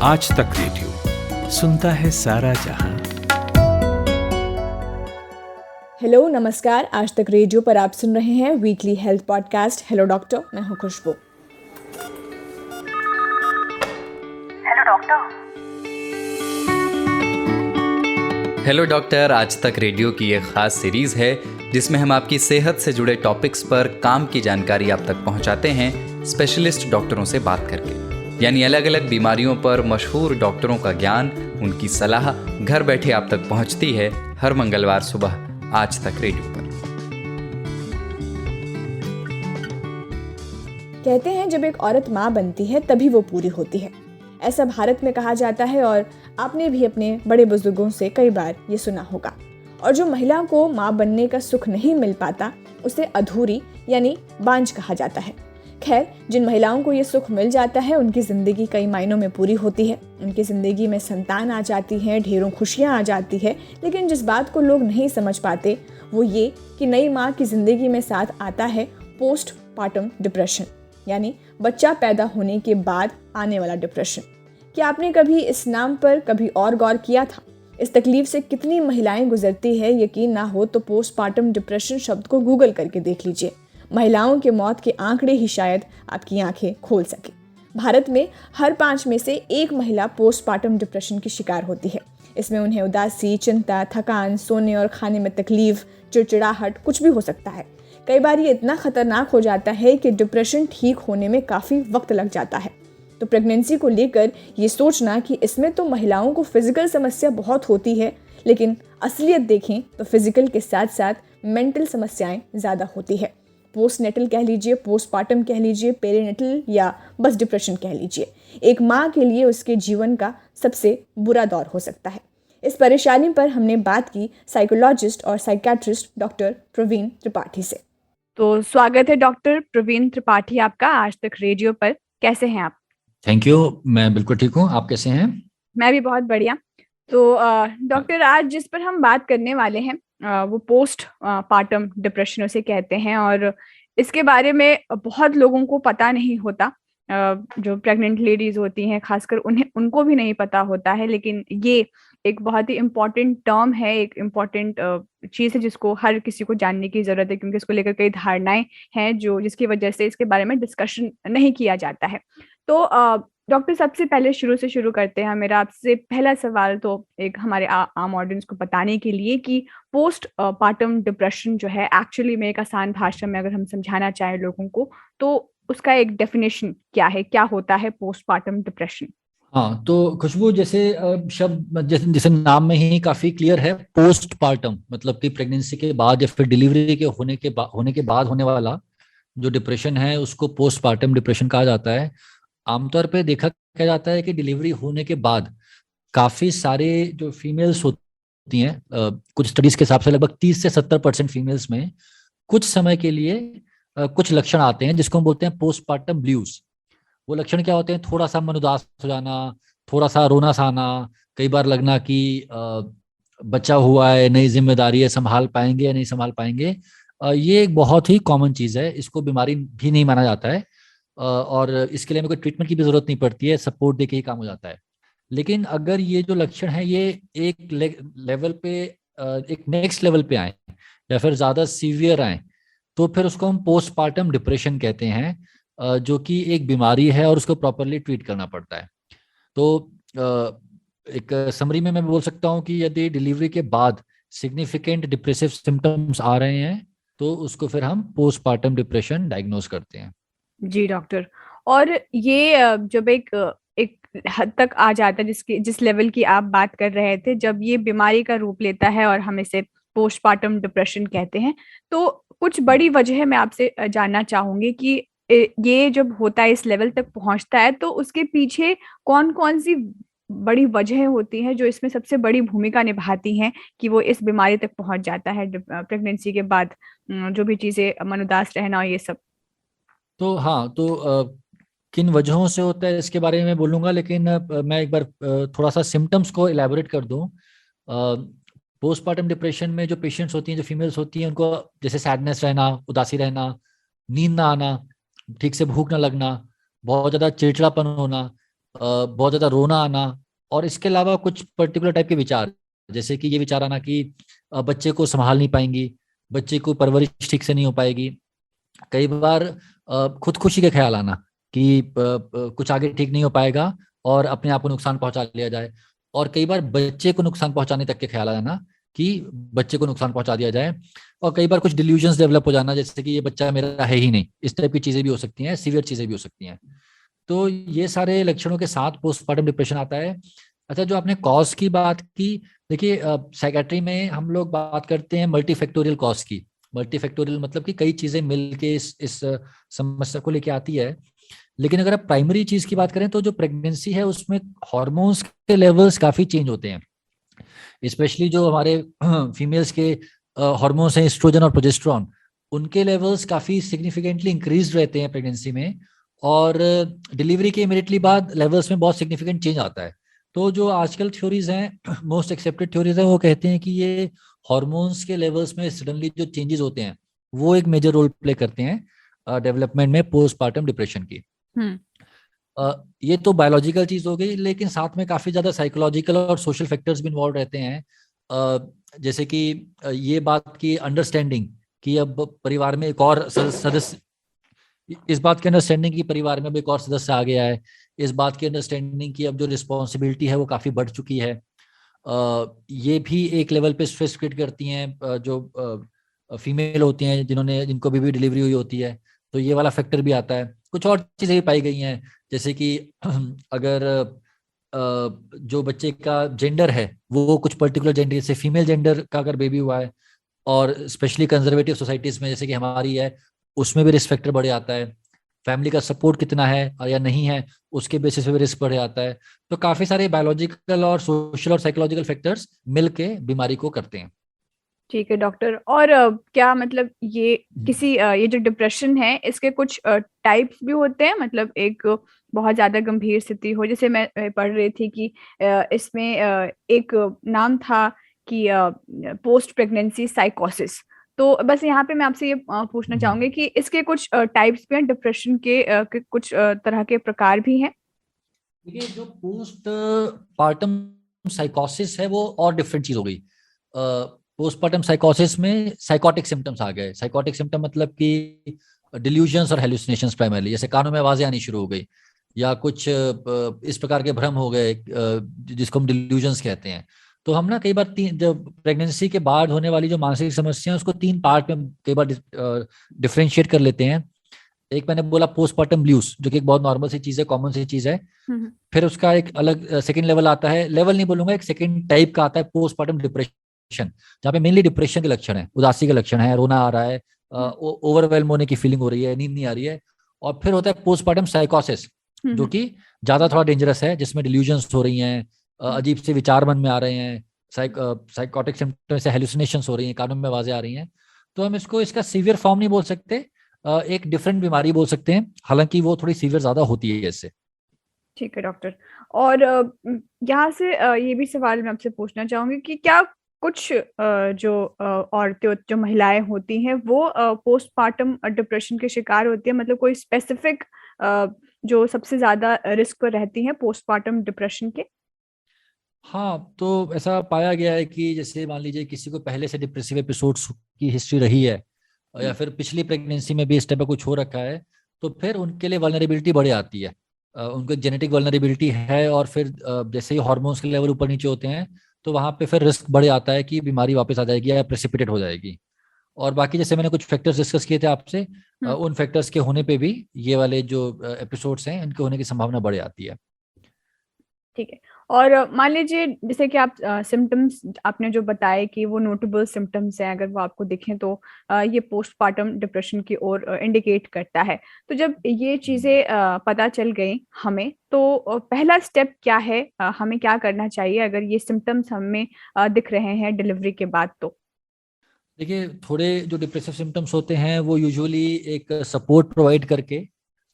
आज तक रेडियो सुनता है सारा जहां। हेलो नमस्कार। आज तक रेडियो पर आप सुन रहे हैं weekly health podcast hello doctor. मैं हूं Khushboo. Hello doctor. Hello doctor Aaj Tak radio की एक खास सीरीज है जिसमें हम आपकी सेहत से जुड़े टॉपिक्स पर काम की जानकारी आप तक पहुंचाते हैं स्पेशलिस्ट डॉक्टरों से बात करके। यानी अलग अलग बीमारियों पर मशहूर डॉक्टरों का ज्ञान, उनकी सलाह घर बैठे आप तक पहुंचती है हर मंगलवार सुबह आज तक रेडियो पर। कहते हैं जब एक औरत माँ बनती है तभी वो पूरी होती है, ऐसा भारत में कहा जाता है और आपने भी अपने बड़े बुजुर्गों से कई बार ये सुना होगा। और जो महिला को माँ बनने का सुख नहीं मिल पाता उसे अधूरी यानी बांझ कहा जाता है। खैर, जिन महिलाओं को ये सुख मिल जाता है उनकी ज़िंदगी कई मायनों में पूरी होती है। उनकी ज़िंदगी में संतान आ जाती है, ढेरों खुशियाँ आ जाती है। लेकिन जिस बात को लोग नहीं समझ पाते वो ये कि नई माँ की ज़िंदगी में साथ आता है पोस्ट पार्टम डिप्रेशन, यानी बच्चा पैदा होने के बाद आने वाला डिप्रेशन। क्या आपने कभी इस नाम पर कभी और गौर किया था? इस तकलीफ से कितनी महिलाएं गुजरती है, यकीन ना हो तो पोस्टपार्टम डिप्रेशन शब्द को गूगल करके देख लीजिए। महिलाओं के मौत के आंकड़े ही शायद आपकी आंखें खोल सके। भारत में हर 5 में से 1 महिला पोस्टपार्टम डिप्रेशन की शिकार होती है। इसमें उन्हें उदासी, चिंता, थकान, सोने और खाने में तकलीफ, चिड़चिड़ाहट कुछ भी हो सकता है। कई बार ये इतना खतरनाक हो जाता है कि डिप्रेशन ठीक होने में काफ़ी वक्त लग जाता है। तो प्रेगनेंसी को लेकर ये सोचना कि इसमें तो महिलाओं को फिजिकल समस्या बहुत होती है, लेकिन असलियत देखें तो फिजिकल के साथ साथ मेंटल समस्याएं ज़्यादा होती है। पोस्टनेटल कह लीजिए, पोस्टपार्टम कह लीजिए, पेरीनेटल या बस डिप्रेशन कह लीजिए, एक माँ के लिए उसके जीवन का सबसे बुरा दौर हो सकता है। इस परेशानी पर हमने बात की साइकोलॉजिस्ट और साइकियाट्रिस्ट डॉक्टर प्रवीण त्रिपाठी से। तो स्वागत है डॉक्टर प्रवीण त्रिपाठी आपका आज तक रेडियो पर। कैसे हैं आप? थैंक यू, मैं बिल्कुल ठीक हूँ। आप कैसे हैं? मैं भी बहुत बढ़िया। तो डॉक्टर आज जिस पर हम बात करने वाले हैं वो पोस्ट पार्टम डिप्रेशन उसे कहते हैं और इसके बारे में बहुत लोगों को पता नहीं होता। जो प्रेग्नेंट लेडीज होती हैं खासकर उनको भी नहीं पता होता है, लेकिन ये एक बहुत ही इम्पोर्टेंट टर्म है, एक इम्पोर्टेंट चीज़ है जिसको हर किसी को जानने की ज़रूरत है, क्योंकि इसको लेकर कई धारणाएं हैं जिसकी वजह से इसके बारे में डिस्कशन नहीं किया जाता है। तो डॉक्टर सबसे पहले शुरू से शुरू करते हैं। मेरा आपसे पहला सवाल तो एक हमारे आम ऑडियंस को बताने के लिए कि पोस्ट पार्टम डिप्रेशन जो है एक्चुअली में एक आसान भाषा में अगर हम समझाना चाहें लोगों को तो उसका एक डेफिनेशन क्या है, क्या होता है पोस्ट पार्टम डिप्रेशन? हाँ, तो खुशबू जैसे शब्द जैसे नाम में ही काफी क्लियर है। पोस्ट पार्टम मतलब कि प्रेगनेंसी के बाद या फिर डिलीवरी के होने के बाद होने वाला जो डिप्रेशन है उसको पोस्ट पार्टम डिप्रेशन कहा जाता है। आमतौर पे देखा क्या जाता है कि डिलीवरी होने के बाद काफी सारे जो फीमेल्स होती हैं, कुछ स्टडीज के हिसाब से लगभग 30 से 70% फीमेल्स में कुछ समय के लिए कुछ लक्षण आते हैं जिसको हम बोलते हैं पोस्टपार्टम ब्लूज। वो लक्षण क्या होते हैं? थोड़ा सा मन उदास हो जाना, थोड़ा सा रोना सा आना, कई बार लगना कि बच्चा हुआ है, नई जिम्मेदारी है, संभाल पाएंगे या नहीं संभाल पाएंगे। ये एक बहुत ही कॉमन चीज़ है, इसको बीमारी भी नहीं माना जाता है और इसके लिए हमें कोई ट्रीटमेंट की भी जरूरत नहीं पड़ती है, सपोर्ट दे के ही काम हो जाता है। लेकिन अगर ये जो लक्षण है ये एक लेवल पे, एक नेक्स्ट लेवल पे आए या फिर ज़्यादा सीवियर आए तो फिर उसको हम पोस्टपार्टम डिप्रेशन कहते हैं, जो कि एक बीमारी है और उसको प्रॉपरली ट्रीट करना पड़ता है। तो एक समरी में मैं बोल सकता हूँ कि यदि डिलीवरी के बाद सिग्निफिकेंट डिप्रेसिव सिम्टम्स आ रहे हैं तो उसको फिर हम पोस्टपार्टम डिप्रेशन डायग्नोज करते हैं। जी डॉक्टर, और ये जब एक हद तक आ जाता है जिस लेवल की आप बात कर रहे थे, जब ये बीमारी का रूप लेता है और हम इसे पोस्टपार्टम डिप्रेशन कहते हैं, तो कुछ बड़ी वजह मैं आपसे जानना चाहूंगी कि ये जब होता है, इस लेवल तक पहुंचता है, तो उसके पीछे कौन कौन सी बड़ी वजह होती हैं जो इसमें सबसे बड़ी भूमिका निभाती हैं कि वो इस बीमारी तक पहुंच जाता है प्रेगनेंसी के बाद, जो भी चीजें मनोदास रहना और ये सब। तो हाँ, तो किन वजहों से होता है इसके बारे में बोलूँगा, लेकिन मैं एक बार थोड़ा सा सिम्टम्स को इलेबोरेट कर दूँ। पोस्टपार्टम डिप्रेशन में जो पेशेंट्स होती हैं, जो फीमेल्स होती हैं, उनको जैसे सैडनेस रहना, उदासी रहना, नींद ना आना, ठीक से भूख ना लगना, बहुत ज़्यादा चिड़चिड़ापन होना, बहुत ज़्यादा रोना आना, और इसके अलावा कुछ पर्टिकुलर टाइप के विचार, जैसे कि ये विचार आना कि बच्चे को संभाल नहीं पाएंगी, बच्चे को परवरिश ठीक से नहीं हो पाएगी। कई बार खुदकुशी के ख्याल आना कि कुछ आगे ठीक नहीं हो पाएगा और अपने आप को नुकसान पहुंचा लिया जाए। और कई बार बच्चे को नुकसान पहुंचाने तक के ख्याल आना कि बच्चे को नुकसान पहुंचा दिया जाए। और कई बार कुछ डिल्यूजन्स डेवलप हो जाना, जैसे कि ये बच्चा मेरा है ही नहीं, इस टाइप की चीजें भी हो सकती हैं, सीवियर चीजें भी हो सकती हैं। तो ये सारे लक्षणों के साथ पोस्टमार्टम डिप्रेशन आता है। अच्छा, जो आपने कॉज की बात की, देखिए साइकेट्री में हम लोग बात करते हैं मल्टीफैक्टोरियल कॉज की। मल्टीफैक्टोरियल मतलब कि कई चीजें मिलके इस समस्या को लेके आती है। लेकिन अगर आप प्राइमरी चीज की बात करें तो जो प्रेगनेंसी है उसमें हार्मोन्स के लेवल्स काफी चेंज होते हैं, स्पेशली जो हमारे फीमेल्स के हार्मोन्स हैं एस्ट्रोजन और प्रोजेस्टेरॉन, उनके लेवल्स काफी सिग्निफिकेंटली इंक्रीज रहते हैं प्रेगनेंसी में, और डिलीवरी के इमीडिएटली बाद लेवल्स में बहुत सिग्निफिकेंट चेंज आता है। तो जो आजकल थ्योरीज हैं, मोस्ट एक्सेप्टेड थ्योरीज हैं, वो कहते हैं कि ये हार्मोन्स के लेवल्स में सडनली जो चेंजेस होते हैं वो एक मेजर रोल प्ले करते हैं डेवलपमेंट में पोस्टमार्टम डिप्रेशन की। ये तो बायोलॉजिकल चीज हो गई, लेकिन साथ में काफी ज्यादा साइकोलॉजिकल और सोशल फैक्टर्स भी इन्वॉल्व रहते हैं। जैसे कि ये बात की अंडरस्टैंडिंग कि अब परिवार में एक और सदस्य, इस बात की अंडरस्टैंडिंग कि परिवार में अब एक और सदस्य आ गया है, इस बात की अंडरस्टैंडिंग कि अब जो रिस्पॉन्सिबिलिटी है वो काफी बढ़ चुकी है, ये भी एक लेवल पे स्ट्रेस क्रिएट करती हैं जो फीमेल होती हैं जिनको भी डिलीवरी हुई होती है। तो ये वाला फैक्टर भी आता है। कुछ और चीजें भी पाई गई हैं, जैसे कि अगर जो बच्चे का जेंडर है वो कुछ पर्टिकुलर जेंडर, जैसे फीमेल जेंडर का अगर बेबी हुआ है, और स्पेशली कंजर्वेटिव सोसाइटीज में जैसे कि हमारी है, उसमें भी रिस्क फैक्टर बढ़ जाता है। फैमिली का सपोर्ट कितना है और या नहीं है, उसके बेसिस पे भी रिस्क बढ़ जाता है। तो काफी सारे बायोलॉजिकल और सोशल और साइकोलॉजिकल फैक्टर्स मिलके बीमारी को करते हैं। ठीक है डॉक्टर। और क्या मतलब ये किसी ये जो डिप्रेशन है इसके कुछ टाइप्स भी होते हैं? मतलब एक बहुत ज्यादा गंभीर स्थिति हो, जैसे मैं पढ़ रही थी कि इसमें एक नाम था कि पोस्ट प्रेगनेंसी साइकोसिस। तो बस यहाँ पे मैं आपसे ये पूछना चाहूंगी कि इसके कुछ टाइप्स भी हैं, डिप्रेशन के कुछ तरह के प्रकार भी हैं? देखिए, जो पोस्ट पार्टम साइकोसिस है वो और डिफरेंट चीज हो गई। पोस्टमार्टम साइकोसिस में साइकोटिक सिम्टम्स आ गए। साइकोटिक सिम्टम मतलब कि डिल्यूजन्स और हेलुसिनेशंस प्राइमरली, जैसे कानों में आवाजें आनी शुरू हो गई, या कुछ इस प्रकार के भ्रम हो गए जिसको हम डिल्यूजन्स कहते हैं। तो हम ना कई बार जब प्रेगनेंसी के बाद होने वाली जो मानसिक समस्या है उसको 3 पार्ट में कई बार डिफ्रेंशिएट कर लेते हैं। एक मैंने बोला पोस्टमार्टम ब्लूज, जो कि एक बहुत नॉर्मल सी चीज है, कॉमन सी चीज है। फिर उसका एक अलग सेकंड लेवल आता है, लेवल नहीं बोलूंगा, एक सेकंड टाइप का आता है पोस्टमार्टम डिप्रेशन, जहाँ पे मेनली डिप्रेशन के लक्षण है, उदासी के लक्षण है, रोना आ रहा है, ओवरवेल्म होने की फीलिंग हो रही है, नींद नहीं आ रही है। और फिर होता है पोस्टमार्टम साइकोसिस, जो कि ज्यादा थोड़ा डेंजरस है, जिसमें डिल्यूजन्स हो रही हैं, अजीब से विचार मन में आ रहे हैं, साइकोटिक सिम्टम से हेलुसिनेशंस हो रही हैं, कानों में आवाजें आ रही हैं। तो हम इसका सीवियर फॉर्म नहीं बोल सकते, एक डिफरेंट बीमारी बोल सकते हैं, हालांकि वो थोड़ी सीवियर ज्यादा होती है इससे। ठीक है डॉक्टर। और यहाँ से ये भी सवाल मैं आपसे पूछना चाहूंगी कि क्या कुछ जो औरतें, जो महिलाएं होती हैं वो पोस्टमार्टम डिप्रेशन के शिकार होती है? मतलब कोई स्पेसिफिक जो सबसे ज्यादा रिस्क पर रहती हैं पोस्टमार्टम डिप्रेशन के? हाँ, तो ऐसा पाया गया है कि जैसे मान लीजिए किसी को पहले से डिप्रेसिव एपिसोड्स की हिस्ट्री रही है, या फिर पिछली प्रेगनेंसी में भी इस टाइप का कुछ हो रखा है, तो फिर उनके लिए वल्नरेबिलिटी बढ़ जाती है। उनको जेनेटिक वल्नरेबिलिटी है, और फिर जैसे ही हार्मोन्स के लेवल ऊपर नीचे होते हैं तो वहाँ पे फिर रिस्क बढ़ जाता है कि बीमारी वापस आ जाएगी या प्रेसिपिटेट हो जाएगी। और बाकी जैसे मैंने कुछ फैक्टर्स डिस्कस किए थे आपसे, उन फैक्टर्स के होने पे भी ये वाले जो एपिसोड्स हैं इनके होने की संभावना बढ़ जाती है। ठीक है। और मान लीजिए जैसे कि आप सिम्टम्स आपने जो बताए कि वो नोटेबल सिम्टम्स हैं, अगर वो आपको दिखें तो ये पोस्टमार्टम डिप्रेशन की ओर इंडिकेट करता है। तो जब ये चीज़ें पता चल गई हमें, तो पहला स्टेप क्या है? हमें क्या करना चाहिए अगर ये सिम्टम्स हमें दिख रहे हैं डिलीवरी के बाद? तो देखिए, थोड़े जो डिप्रेसिव सिम्टम्स होते हैं वो यूजुअली एक सपोर्ट प्रोवाइड करके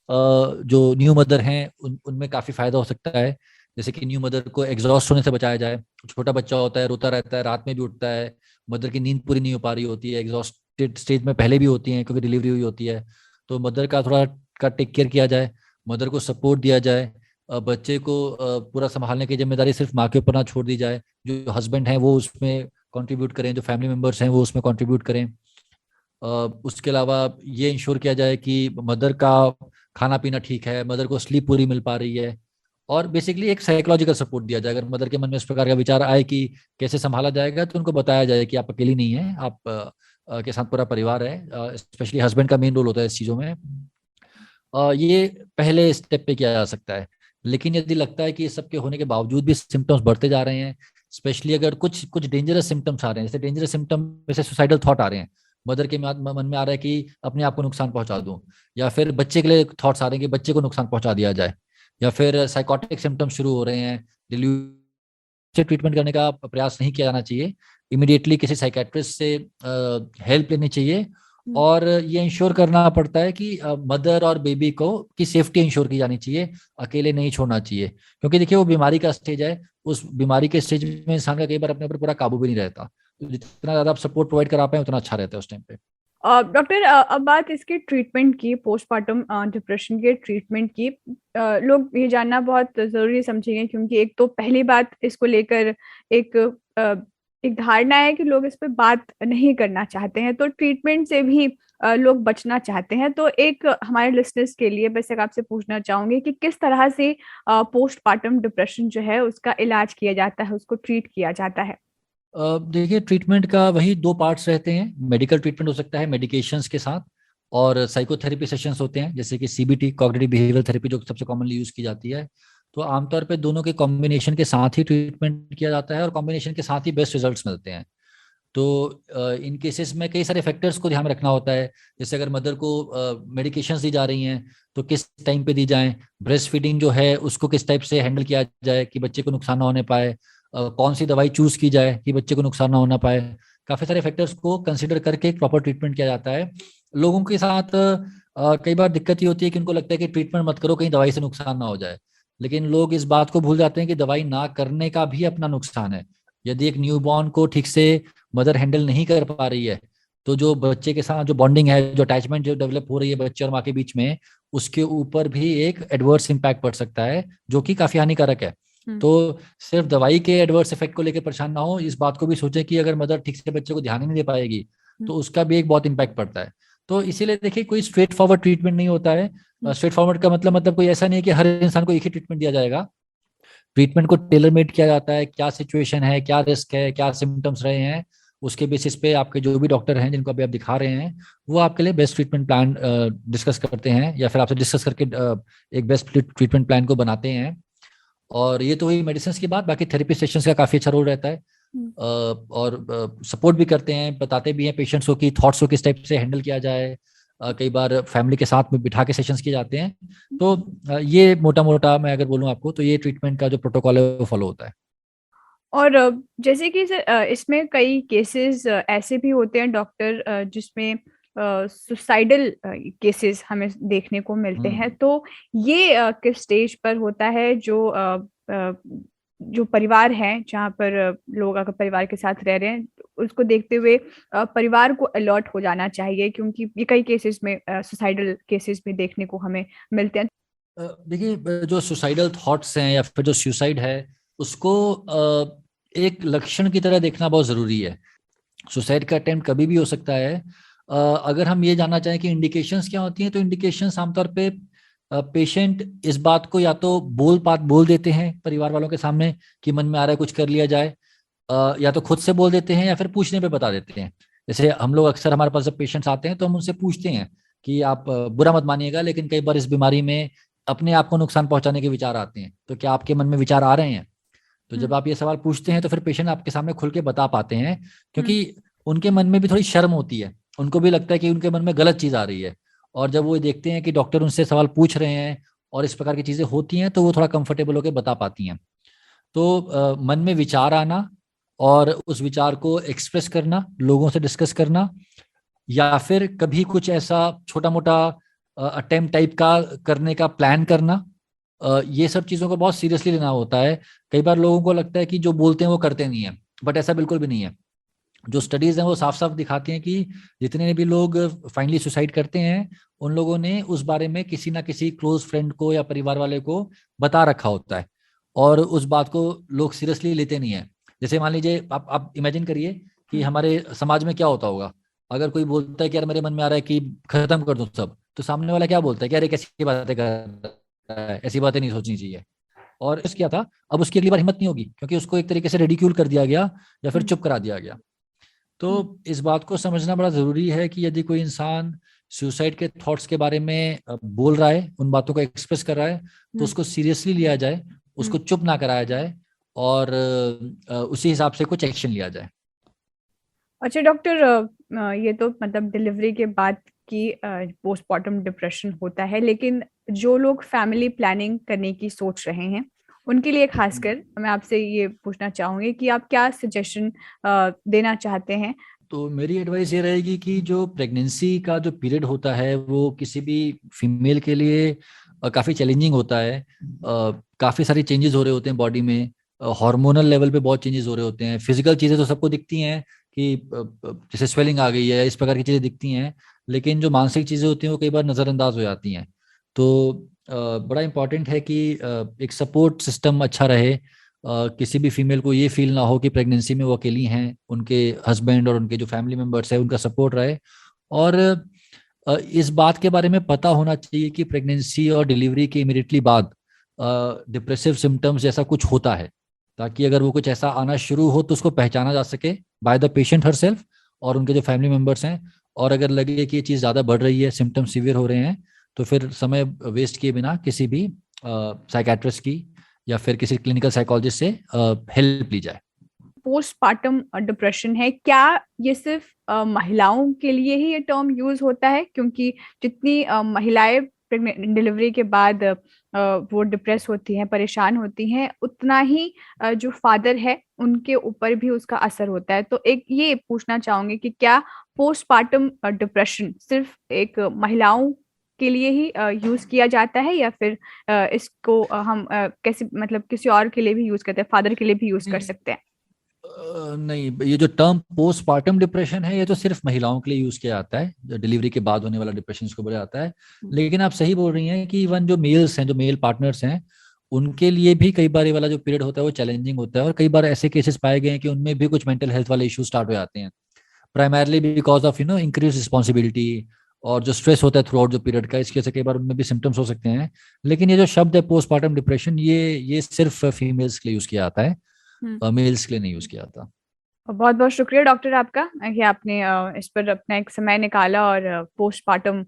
जो न्यू मदर हैं उनमें काफ़ी फायदा हो सकता है। जैसे कि न्यू मदर को एग्जॉस्ट होने से बचाया जाए। छोटा बच्चा होता है, रोता रहता है, रात में भी उठता है, मदर की नींद पूरी नहीं हो पा रही होती है, एग्जॉस्टेड स्टेज में पहले भी होती है क्योंकि डिलीवरी हुई होती है। तो मदर का थोड़ा टेक केयर किया जाए, मदर को सपोर्ट दिया जाए, बच्चे को पूरा संभालने की जिम्मेदारी सिर्फ माँ के ऊपर ना छोड़ दी जाए, जो हस्बैंड हैं वो उसमें कंट्रीब्यूट करें, जो फैमिली मेम्बर्स हैं वो उसमें कंट्रीब्यूट करें। उसके अलावा ये इंश्योर किया जाए कि मदर का खाना पीना ठीक है, मदर को स्लीप पूरी मिल पा रही है, और बेसिकली एक साइकोलॉजिकल सपोर्ट दिया जाए। अगर मदर के मन में इस प्रकार का विचार आए कि कैसे संभाला जाएगा, तो उनको बताया जाए कि आप अकेली नहीं है, आप के साथ पूरा परिवार है। स्पेशली हस्बैंड का मेन रोल होता है इस चीज़ों में। ये पहले स्टेप पे किया जा सकता है। लेकिन यदि लगता है कि इस सब के होने के बावजूद भी सिम्टम्स बढ़ते जा रहे हैं, स्पेशली अगर कुछ कुछ डेंजरस सिम्टम्स आ रहे हैं, जैसे डेंजरस सिम्टम जैसे सुसाइडल थॉट आ रहे हैं, मदर के मन में आ रहा है कि अपने आप को नुकसान पहुंचा दूं, या फिर बच्चे के लिए थॉट्स आ रहे हैं कि बच्चे को नुकसान पहुंचा दिया जाए, या फिर साइकोटिक सिम्टम्स शुरू हो रहे हैं, से ट्रीटमेंट करने का प्रयास नहीं किया जाना चाहिए। इमीडिएटली किसी साइकेट्रिस्ट से हेल्प लेनी चाहिए, और ये इंश्योर करना पड़ता है कि मदर और बेबी को की सेफ्टी इंश्योर की जानी चाहिए, अकेले नहीं छोड़ना चाहिए। क्योंकि देखिए वो बीमारी का स्टेज है, उस बीमारी के स्टेज में इंसान का कई बार अपने ऊपर पूरा काबू भी नहीं रहता, तो जितना ज्यादा आप सपोर्ट प्रोवाइड करा पाए उतना अच्छा रहता है उस टाइम पे। डॉक्टर, अब बात इसके ट्रीटमेंट की, पोस्टमार्टम डिप्रेशन के ट्रीटमेंट की, लोग ये जानना बहुत ज़रूरी समझेंगे, क्योंकि एक तो पहली बात इसको लेकर एक एक धारणा है कि लोग इस पे बात नहीं करना चाहते हैं, तो ट्रीटमेंट से भी लोग बचना चाहते हैं। तो एक हमारे लिसनर्स के लिए बस एक आपसे पूछना चाहूँगी कि किस तरह से पोस्टमार्टम डिप्रेशन जो है उसका इलाज किया जाता है, उसको ट्रीट किया जाता है? देखिए ट्रीटमेंट का वही दो पार्ट्स रहते हैं। मेडिकल ट्रीटमेंट हो सकता है मेडिकेशंस के साथ, और साइकोथेरेपी सेशंस होते हैं जैसे कि सीबीटी, कॉग्निटिव बिहेवियरल थेरेपी, जो सबसे कॉमनली यूज की जाती है। तो आमतौर पे दोनों के कॉम्बिनेशन के साथ ही ट्रीटमेंट किया जाता है, और कॉम्बिनेशन के साथ ही बेस्ट रिजल्ट्स मिलते हैं। तो इन केसेस में कई सारे फैक्टर्स को ध्यान में रखना होता है। जैसे अगर मदर को मेडिकेशंस दी जा रही हैं तो किस टाइम पे दी जाएं, ब्रेस्ट फीडिंग जो है उसको किस टाइप से हैंडल किया जाए कि बच्चे को नुकसान ना होने पाए, कौन सी दवाई चूज की जाए कि बच्चे को नुकसान ना होना पाए। काफी सारे फैक्टर्स को कंसिडर करके एक प्रॉपर ट्रीटमेंट किया जाता है। लोगों के साथ कई बार दिक्कत ये होती है कि उनको लगता है कि ट्रीटमेंट मत करो, कहीं दवाई से नुकसान ना हो जाए। लेकिन लोग इस बात को भूल जाते हैं कि दवाई ना करने का भी अपना नुकसान है। यदि एक न्यूबॉर्न को ठीक से मदर हैंडल नहीं कर पा रही है, तो जो बच्चे के साथ जो बॉन्डिंग है, जो अटैचमेंट जो डेवलप हो रही है बच्चे और माँ के बीच में, उसके ऊपर भी एक एडवर्स इम्पैक्ट पड़ सकता है, जो कि काफी हानिकारक है। तो सिर्फ दवाई के एडवर्स इफेक्ट को लेकर परेशान ना हो, इस बात को भी सोचें कि अगर मदर ठीक से बच्चे को ध्यान ही नहीं दे पाएगी तो उसका भी एक बहुत इम्पैक्ट पड़ता है। तो इसीलिए देखिए कोई स्ट्रेट फॉरवर्ड ट्रीटमेंट नहीं होता है। स्ट्रेट फॉरवर्ड का मतलब कोई ऐसा नहीं है कि हर इंसान को एक ही ट्रीटमेंट दिया जाएगा। ट्रीटमेंट को टेलर मेड किया जाता है, क्या सिचुएशन है, क्या रिस्क है, क्या सिम्टम्स रहे हैं, उसके बेसिस पे आपके जो भी डॉक्टर हैं जिनको अभी आप दिखा रहे हैं वो आपके लिए बेस्ट ट्रीटमेंट प्लान डिस्कस करते हैं, या फिर आपसे डिस्कस करके एक बेस्ट ट्रीटमेंट प्लान को बनाते हैं। और ये तो हुई मेडिसिन की बात। बाकी थेरेपी सेशंस का काफी अच्छा रोल रहता है, और सपोर्ट भी करते हैं, बताते भी हैं पेशेंट्स को कि थॉट्स को किस टाइप से हैंडल किया जाए। कई बार फैमिली के साथ में बिठा के सेशंस किए जाते हैं। तो ये मोटा मोटा मैं अगर बोलूँ आपको तो ये ट्रीटमेंट का जो प्रोटोकॉल है वो फॉलो होता है। और जैसे कि सर, इसमें कई केसेस ऐसे भी होते हैं डॉक्टर, जिसमें सुसाइडल केसेस हमें देखने को मिलते हैं। तो ये किस स्टेज पर होता है? जो परिवार है, जहाँ पर लोग अगर परिवार के साथ रह रहे हैं, उसको देखते हुए परिवार को अलर्ट हो जाना चाहिए, क्योंकि ये कई केसेस में सुसाइडल केसेस भी देखने को हमें मिलते हैं। देखिए जो सुसाइडल थॉट्स हैं या फिर जो सुसाइड है उसको एक लक्षण की तरह देखना बहुत जरूरी है। सुसाइड का अटेम्प्ट कभी भी हो सकता है। अगर हम ये जानना चाहें कि इंडिकेशंस क्या होती हैं, तो इंडिकेशंस आमतौर पे पेशेंट इस बात को या तो बोल देते हैं परिवार वालों के सामने कि मन में आ रहा है कुछ कर लिया जाए, या तो खुद से बोल देते हैं या फिर पूछने पे बता देते हैं। जैसे हम लोग अक्सर हमारे पास जब पेशेंट्स आते हैं तो हम उनसे पूछते हैं कि आप बुरा मत मानिएगा, लेकिन कई बार इस बीमारी में अपने आप को नुकसान पहुंचाने के विचार आते हैं, तो क्या आपके मन में विचार आ रहे हैं? तो जब आप ये सवाल पूछते हैं तो फिर पेशेंट आपके सामने खुल के बता पाते हैं, क्योंकि उनके मन में भी थोड़ी शर्म होती है, उनको भी लगता है कि उनके मन में गलत चीज आ रही है। और जब वो देखते हैं कि डॉक्टर उनसे सवाल पूछ रहे हैं और इस प्रकार की चीजें होती हैं तो वो थोड़ा कंफर्टेबल होकर बता पाती हैं। तो मन में विचार आना और उस विचार को एक्सप्रेस करना, लोगों से डिस्कस करना, या फिर कभी कुछ ऐसा छोटा मोटा अटेम्प्ट टाइप का करने का प्लान करना, ये सब चीज़ों को बहुत सीरियसली लेना होता है। कई बार लोगों को लगता है कि जो बोलते हैं वो करते नहीं है, बट ऐसा बिल्कुल भी नहीं है। जो स्टडीज हैं वो साफ साफ दिखाती हैं कि जितने भी लोग फाइनली सुसाइड करते हैं उन लोगों ने उस बारे में किसी ना किसी क्लोज फ्रेंड को या परिवार वाले को बता रखा होता है, और उस बात को लोग सीरियसली लेते नहीं है। जैसे मान लीजिए आप इमेजिन करिए कि हमारे समाज में क्या होता होगा, अगर कोई बोलता है कि यार मेरे मन में आ रहा है कि खत्म कर दूं सब, तो सामने वाला क्या बोलता है कि यार कैसी बातें कर रहा है, ऐसी बातें नहीं सोचनी चाहिए। और क्या था, अब उसकी अगली बार हिम्मत नहीं होगी क्योंकि उसको एक तरीके से रिडिक्यूल कर दिया गया या फिर चुप करा दिया गया। तो इस बात को समझना बड़ा जरूरी है कि यदि कोई इंसान सुसाइड के थॉट्स के बारे में बोल रहा है, उन बातों को एक्सप्रेस कर रहा है, तो उसको सीरियसली लिया जाए, उसको चुप ना कराया जाए और उसी हिसाब से कुछ एक्शन लिया जाए। अच्छा डॉक्टर, ये तो मतलब डिलीवरी के बाद की पोस्टमार्टम डिप्रेशन होता है, लेकिन जो लोग फैमिली प्लानिंग करने की सोच रहे हैं उनके लिए खासकर मैं आपसे ये पूछना चाहूंगी कि आप क्या सजेशन देना चाहते हैं। तो मेरी एडवाइस ये रहेगी कि जो प्रेगनेंसी का जो पीरियड होता है वो किसी भी फीमेल के लिए काफ़ी चैलेंजिंग होता है। काफ़ी सारी चेंजेस हो रहे होते हैं बॉडी में, हार्मोनल लेवल पे बहुत चेंजेस हो रहे होते हैं। फिजिकल चीज़ें तो सबको दिखती हैं कि जैसे स्वेलिंग आ गई है, इस प्रकार की चीज़ें दिखती हैं, लेकिन जो मानसिक चीज़ें होती हैं वो कई बार नज़रअंदाज हो जाती हैं। तो बड़ा इम्पॉर्टेंट है कि एक सपोर्ट सिस्टम अच्छा रहे, किसी भी फीमेल को ये फील ना हो कि प्रेगनेंसी में वो अकेली हैं, उनके हस्बैंड और उनके जो फैमिली मेम्बर्स हैं उनका सपोर्ट रहे। और इस बात के बारे में पता होना चाहिए कि प्रेगनेंसी और डिलीवरी के इमीडिएटली बाद डिप्रेसिव सिम्टम्स जैसा कुछ होता है, ताकि अगर वो कुछ ऐसा आना शुरू हो तो उसको पहचाना जा सके बाय द पेशेंट हरसेल्फ और उनके जो फैमिली मेम्बर्स हैं। और अगर लगे कि ये चीज़ ज़्यादा बढ़ रही है, सिम्टम्स सीवियर हो रहे हैं, तो फिर समय वेस्ट किए बिना किसी भी साइकेट्रिस्ट की या फिर किसी क्लिनिकल साइकोलॉजिस्ट से हेल्प ली जाए। पोस्टमार्टम डिप्रेशन है, क्या ये सिर्फ महिलाओं के लिए ही ये टर्म यूज होता है? क्योंकि जितनी महिलाएं डिलीवरी के बाद वो डिप्रेस होती हैं, परेशान होती हैं, उतना ही जो फादर है उनके ऊपर भी उसका असर होता है। तो एक ये पूछना चाहूंगी कि क्या पोस्टमार्टम डिप्रेशन सिर्फ एक महिलाओं के लिए ही यूज किया जाता है, या फिर इसको हम कैसे मतलब किसी और के लिए भी यूज करते हैं, फादर के लिए भी यूज कर सकते हैं? नहीं, ये जो टर्म पोस्टमार्टम डिप्रेशन है ये तो सिर्फ महिलाओं के लिए यूज किया जाता है, जो डिलीवरी के बाद होने वाला डिप्रेशन इसको बोला जाता है। लेकिन आप सही बोल रही हैं कि इवन जो मेल्स हैं, जो मेल पार्टनर्स हैं, उनके लिए भी कई बार ये वाला जो पीरियड होता है वो चैलेंजिंग होता है। और कई बार ऐसे केसेस पाए गए हैं कि उनमें भी कुछ मेंटल हेल्थ वाले इश्यूज स्टार्ट हो जाते हैं, primarily because of increase responsibility और जो स्ट्रेस होता है थ्रू आउट जो पीरियड का, इसकी वजह से कई बार उनमें भी सिम्टम्स हो सकते हैं। लेकिन ये जो शब्द है पोस्टमार्टम डिप्रेशन, ये सिर्फ फीमेल्स के लिए यूज किया जाता है, मेल्स के लिए नहीं यूज किया जाता। बहुत बहुत शुक्रिया डॉक्टर आपका कि आपने इस पर अपना एक समय निकाला और पोस्टमार्टम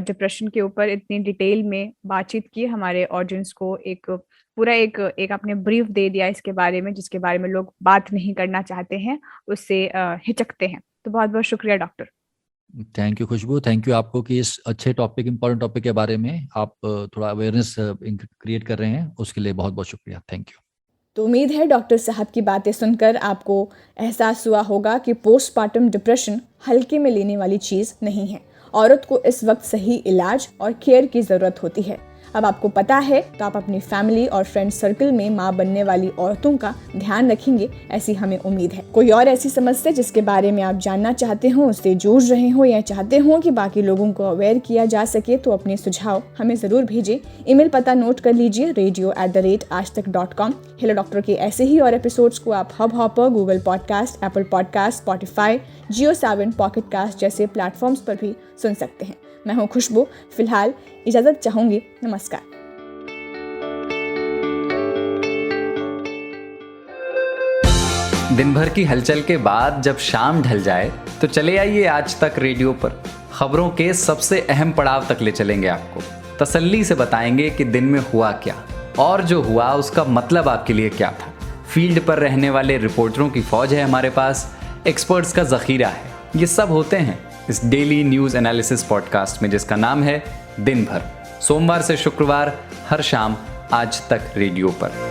डिप्रेशन के ऊपर इतनी डिटेल में बातचीत की। हमारे ऑडियंस को एक पूरा एक आपने ब्रीफ दे दिया इसके बारे में, जिसके बारे में लोग बात नहीं करना चाहते हैं, उससे हिचकते हैं। तो बहुत बहुत शुक्रिया doctor. Thank you Khushboo, thank you आपको कि इस अच्छे टॉपिक, इंपॉर्टेंट टॉपिक के बारे में आप थोड़ा अवेयरनेस क्रिएट कर रहे हैं, उसके लिए बहुत बहुत शुक्रिया। Thank you. तो उम्मीद है डॉक्टर साहब की बातें सुनकर आपको एहसास हुआ होगा कि पोस्टमार्टम डिप्रेशन हल्के में लेने वाली चीज़ नहीं है। औरत को इस वक्त सही इलाज और केयर की ज़रूरत होती है। अब आपको पता है तो आप अपनी फैमिली और फ्रेंड सर्कल में माँ बनने वाली औरतों का ध्यान रखेंगे, ऐसी हमें उम्मीद है। कोई और ऐसी समस्या जिसके बारे में आप जानना चाहते हो, उससे जूझ रहे हो या चाहते हो कि बाकी लोगों को अवेयर किया जा सके, तो अपने सुझाव हमें ज़रूर भेजें। ईमेल पता नोट कर लीजिए, radio@aajtak.com। हेलो डॉक्टर के ऐसे ही और एपिसोड्स को आप Hubhopper, Google podcast, Apple podcast, Spotify, Jio Saavn, pocket cast जैसे प्लेटफॉर्म्स पर भी सुन सकते हैं। मैं हूँ खुशबू, फिलहाल इजाजत चाहूंगी। नमस्कार। दिन भर की हलचल के बाद जब शाम ढल जाए तो चले आइए आज तक रेडियो पर। खबरों के सबसे अहम पड़ाव तक ले चलेंगे आपको, तसल्ली से बताएंगे कि दिन में हुआ क्या और जो हुआ उसका मतलब आपके लिए क्या था। फील्ड पर रहने वाले रिपोर्टरों की फौज है हमारे पास, एक्सपर्ट्स का जखीरा है। ये सब होते हैं इस डेली न्यूज़ एनालिसिस पॉडकास्ट में, जिसका नाम है दिन भर। सोमवार से शुक्रवार हर शाम आज तक रेडियो पर।